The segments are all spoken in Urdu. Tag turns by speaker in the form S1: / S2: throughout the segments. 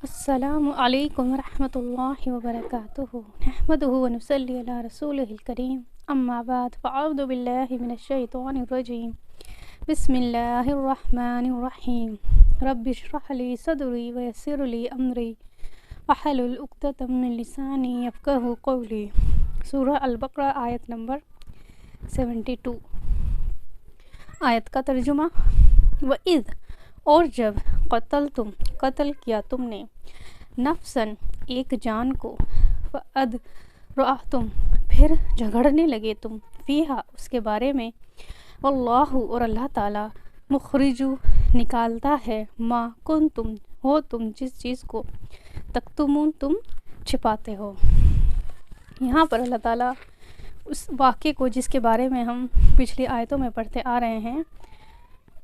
S1: السلام علیکم ورحمۃ اللہ وبرکاتہ نحمدہ ونصلی علی رسولہ الکریم اما بعد فاعوذ باللہ من الشیطان الرجیم بسم اللہ الرحمن الرحیم رب اشرح لی صدری ویسر لی امری واحلل عقدۃ من لسانی یفقہوا قولی۔ سورہ البقرہ آیت نمبر 72۔ آیت کا ترجمہ: وَإِذْ، اور جب قتل کیا تم نے، نفساً ایک جان کو، فَأَدْرَأْتُمْ، پھر جھگڑنے لگے تم، فیہا اس کے بارے میں، واللہ اور اللہ تعالیٰ، مخرج نکالتا ہے، ما کنتم ہو تم جس چیز کو، تکتمون تم چھپاتے ہو۔ یہاں پر اللہ تعالیٰ اس واقعے کو جس کے بارے میں ہم پچھلی آیتوں میں پڑھتے آ رہے ہیں،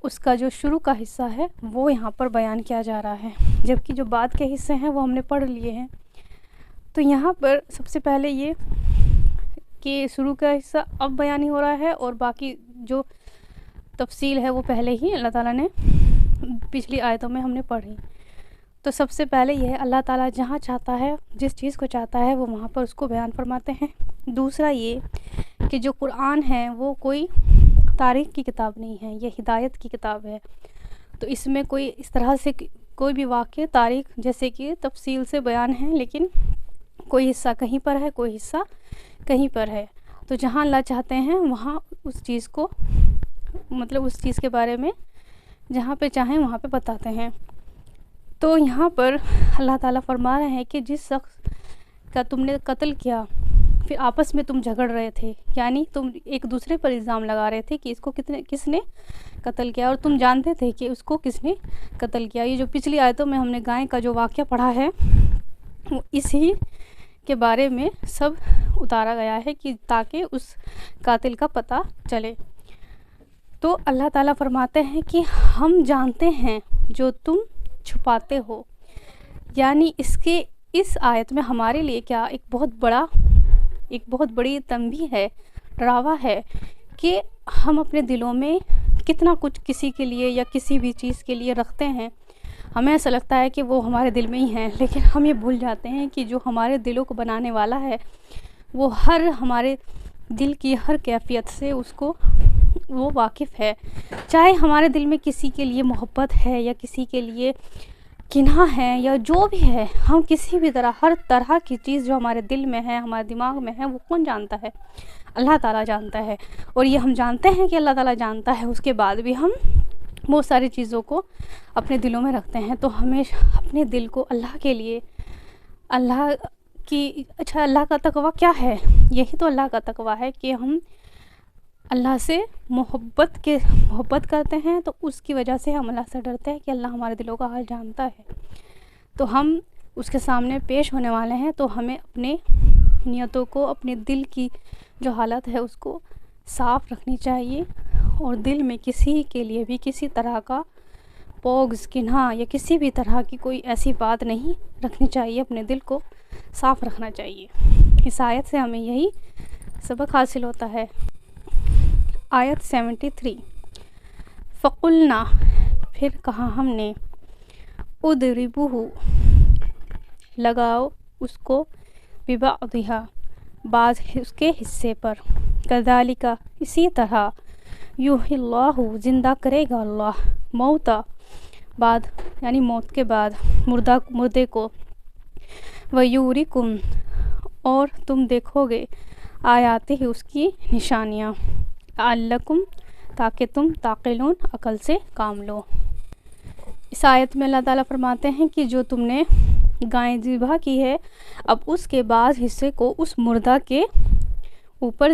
S1: اس کا جو شروع کا حصہ ہے وہ یہاں پر بیان کیا جا رہا ہے، جبکہ جو بعد کے حصے ہیں وہ ہم نے پڑھ لیے ہیں۔ تو یہاں پر سب سے پہلے یہ کہ شروع کا حصہ اب بیان ہی ہو رہا ہے، اور باقی جو تفصیل ہے وہ پہلے ہی اللہ تعالیٰ نے پچھلی آیتوں میں ہم نے پڑھی۔ تو سب سے پہلے یہ ہے، اللہ تعالیٰ جہاں چاہتا ہے، جس چیز کو چاہتا ہے، وہ وہاں پر اس کو بیان فرماتے ہیں۔ دوسرا یہ کہ جو قرآن ہے وہ کوئی تاریخ کی کتاب نہیں ہے، یہ ہدایت کی کتاب ہے۔ تو اس میں کوئی اس طرح سے کوئی بھی واقع تاریخ جیسے کہ تفصیل سے بیان ہے، لیکن کوئی حصہ کہیں پر ہے، کوئی حصہ کہیں پر ہے۔ تو جہاں اللہ چاہتے ہیں وہاں اس چیز کو، مطلب اس چیز کے بارے میں جہاں پہ چاہیں وہاں پہ بتاتے ہیں۔ تو یہاں پر اللہ تعالیٰ فرما رہے ہیں کہ جس شخص کا تم نے قتل کیا، پھر آپس میں تم جھگڑ رہے تھے، یعنی تم ایک دوسرے پر الزام لگا رہے تھے کہ اس کو کس نے قتل کیا، اور تم جانتے تھے کہ اس کو کس نے قتل کیا۔ یہ جو پچھلی آیتوں میں ہم نے گائے کا جو واقعہ پڑھا ہے وہ اسی کے بارے میں سب اتارا گیا ہے کہ تاکہ اس قاتل کا پتہ چلے۔ تو اللہ تعالیٰ فرماتے ہیں کہ ہم جانتے ہیں جو تم چھپاتے ہو، یعنی اس آیت میں ہمارے لیے کیا ایک بہت بڑی تنبیہ ہے، ڈراوا ہے کہ ہم اپنے دلوں میں کتنا کچھ کسی کے لیے یا کسی بھی چیز کے لیے رکھتے ہیں۔ ہمیں ایسا لگتا ہے کہ وہ ہمارے دل میں ہی ہیں، لیکن ہم یہ بھول جاتے ہیں کہ جو ہمارے دلوں کو بنانے والا ہے وہ ہمارے دل کی ہر کیفیت سے وہ واقف ہے۔ چاہے ہمارے دل میں کسی کے لیے محبت ہے یا کسی کے لیے کناح ہے یا جو بھی ہے، ہم کسی بھی ہر طرح کی چیز جو ہمارے دل میں ہے، ہمارے دماغ میں ہے، وہ کون جانتا ہے؟ اللہ تعالیٰ جانتا ہے۔ اور یہ ہم جانتے ہیں کہ اللہ تعالیٰ جانتا ہے، اس کے بعد بھی ہم بہت ساری چیزوں کو اپنے دلوں میں رکھتے ہیں۔ تو ہمیں اپنے دل کو اللہ کے لیے، اللہ کا تقویٰ کیا ہے؟ یہی تو اللہ کا تقویٰ ہے کہ ہم اللہ سے محبت کرتے ہیں، تو اس کی وجہ سے ہم اللہ سے ڈرتے ہیں کہ اللہ ہمارے دلوں کا حال جانتا ہے۔ تو ہم اس کے سامنے پیش ہونے والے ہیں، تو ہمیں اپنے نیتوں کو، اپنے دل کی جو حالت ہے اس کو صاف رکھنی چاہیے، اور دل میں کسی کے لیے بھی کسی طرح کا بغض، کناح یا کسی بھی طرح کی کوئی ایسی بات نہیں رکھنی چاہیے، اپنے دل کو صاف رکھنا چاہیے۔ اس آیت سے ہمیں یہی سبق حاصل ہوتا ہے۔ آیت 73۔ فَقُلْنَا، پھر کہا ہم نے، اُضْرِبُوهُ، لگاؤ اس کو، بِبَعْضِهَا، بعض اس کے حصے پر، كَذَلِكَ، اسی طرح، يُحْيِي اللَّهُ، زندہ کرے گا اللہ، موتا، بعد یعنی موت کے بعد، مردے کو، وَيُورِكُمْ، اور تم دیکھو گے، آیاتہ، اس کی نشانیاں، لَعَلَّكُمْ، تاکہ تم تعقلون، عقل سے کام لو۔ اس آیت میں اللہ تعالیٰ فرماتے ہیں کہ جو تم نے گائے ذبح کی ہے، اب اس کے بعض حصے کو اس مردہ کے اوپر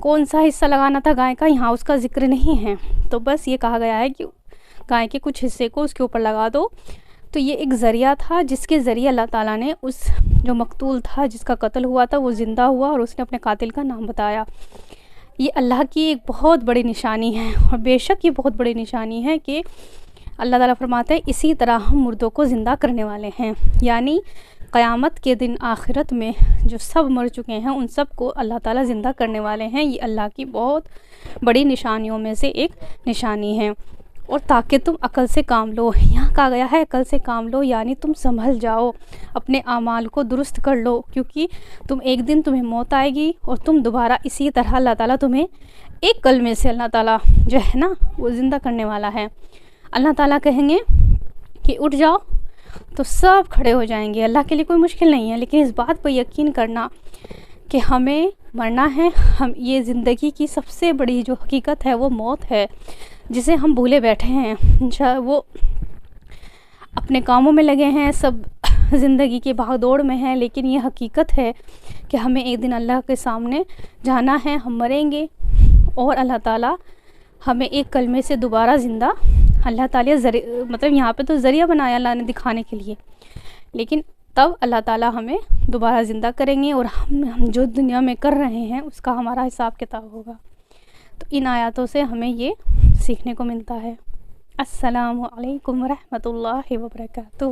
S1: کون سا حصہ لگانا تھا گائے کا، یہاں اس کا ذکر نہیں ہے، تو بس یہ کہا گیا ہے کہ گائے کے کچھ حصے کو اس کے اوپر لگا دو۔ تو یہ ایک ذریعہ تھا جس کے ذریعے اللہ تعالیٰ نے اس جو مقتول تھا، جس کا قتل ہوا تھا، وہ زندہ ہوا اور اس نے اپنے قاتل کا نام بتایا۔ یہ اللہ کی ایک بہت بڑی نشانی ہے، اور بے شک یہ بہت بڑی نشانی ہے کہ اللہ تعالیٰ فرماتے ہیں اسی طرح ہم مردوں کو زندہ کرنے والے ہیں، یعنی قیامت کے دن آخرت میں جو سب مر چکے ہیں ان سب کو اللہ تعالیٰ زندہ کرنے والے ہیں۔ یہ اللہ کی بہت بڑی نشانیوں میں سے ایک نشانی ہے۔ اور تاکہ تم عقل سے کام لو. یہاں کہا گیا ہے عقل سے کام لو، یعنی تم سنبھل جاؤ، اپنے اعمال کو درست کر لو، کیونکہ ایک دن تمہیں موت آئے گی اور تم دوبارہ اسی طرح اللہ تعالیٰ تمہیں ایک کلمے سے اللہ تعالیٰ جو ہے نا وہ زندہ کرنے والا ہے. اللہ تعالیٰ کہیں گے کہ اٹھ جاؤ تو سب کھڑے ہو جائیں گے. اللہ کے لیے کوئی مشکل نہیں ہے، لیکن اس بات پر یقین کرنا کہ ہمیں مرنا ہے. ہم یہ زندگی کی سب سے بڑی جو حقیقت ہے وہ موت ہے، جسے ہم بھولے بیٹھے ہیں. وہ اپنے کاموں میں لگے ہیں، سب زندگی کی بھاگ دوڑ میں ہیں، لیکن یہ حقیقت ہے کہ ہمیں ایک دن اللہ کے سامنے جانا ہے. ہم مریں گے اور اللہ تعالیٰ ہمیں ایک کلمے سے دوبارہ زندہ، اللہ تعالیٰ مطلب یہاں پہ تو ذریعہ بنایا اللہ نے دکھانے کے لیے، لیکن تب اللہ تعالیٰ ہمیں دوبارہ زندہ کریں گے اور ہم جو دنیا میں کر رہے ہیں اس کا ہمارا حساب کتاب ہوگا. تو ان آیاتوں سے ہمیں یہ سیکھنے کو ملتا ہے. السلام علیکم ورحمۃ اللہ وبرکاتہ.